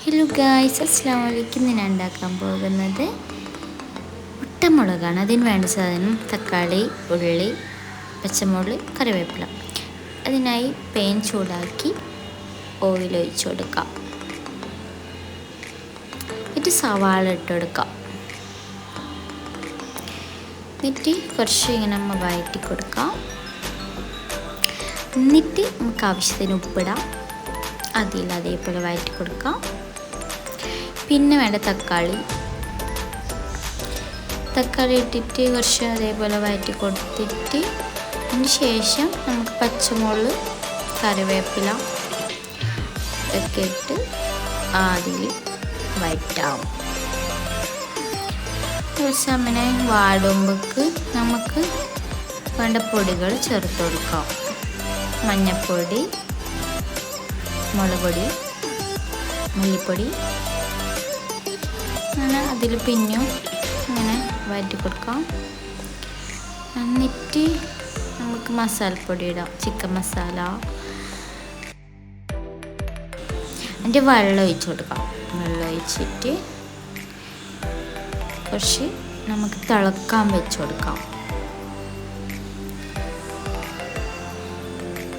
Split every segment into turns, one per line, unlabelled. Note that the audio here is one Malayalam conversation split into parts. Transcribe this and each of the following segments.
ഹലോ ഗായ്സ്, അസ്സലാമു അലൈക്കും. ഞാൻ ഉണ്ടാക്കാൻ പോകുന്നത് മുട്ടമുളകാണ്. അതിന് വേണ്ട സാധനം തക്കാളി, ഉള്ളി, പച്ചമുളക്, കറിവേപ്പില. അതിനായി പാൻ ചൂടാക്കി ഓയിൽ ഒഴിച്ച് കൊടുക്കാം. എന്നിട്ട് സവാള ഇട്ട് കൊടുക്കാം. എന്നിട്ട് കുറച്ച് ഇങ്ങനെ നമ്മൾ വഴറ്റി കൊടുക്കാം. എന്നിട്ട് നമുക്ക് ആവശ്യത്തിന് ഉപ്പിടാം. അതേപോലെ വഴറ്റി കൊടുക്കാം. പിന്നെ വേണ്ട തക്കാളി ഇട്ടിട്ട് കുറച്ച് അതേപോലെ വഴറ്റി കൊടുത്തിട്ട് അതിന് ശേഷം നമുക്ക് പച്ചമുളക്, കറിവേപ്പില ഒക്കെ ഇട്ട് അതിൽ വഴറ്റാം. കുറച്ച് അങ്ങനെ വാടുമ്പോഴേക്ക് നമുക്ക് വേണ്ട പൊടികൾ ചേർത്ത് കൊടുക്കാം. മഞ്ഞൾപ്പൊടി, മുളക് പൊടി, മല്ലിപ്പൊടി, അങ്ങനെ അതിൽ പിന്നെയും ഇങ്ങനെ വഴറ്റി കൊടുക്കാം. എന്നിട്ട് നമുക്ക് മസാലപ്പൊടി ഇടാം. ചിക്കൻ മസാല. അതിൻ്റെ വെള്ളം ഒഴിച്ച് കൊടുക്കാം. വെള്ളം ഒഴിച്ചിട്ട് കുറച്ച് നമുക്ക് തിളക്കാൻ വെച്ച് കൊടുക്കാം.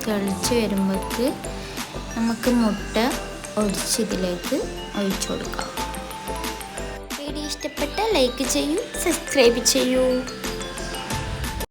തിളച്ച് വരുമ്പോഴേക്ക് നമുക്ക് മുട്ട ഒഴിച്ചതിലേക്ക് ഒഴിച്ചു കൊടുക്കാം. വീഡിയോ ഇഷ്ടപ്പെട്ട ലൈക്ക് ചെയ്യൂ, സബ്സ്ക്രൈബ് ചെയ്യൂ.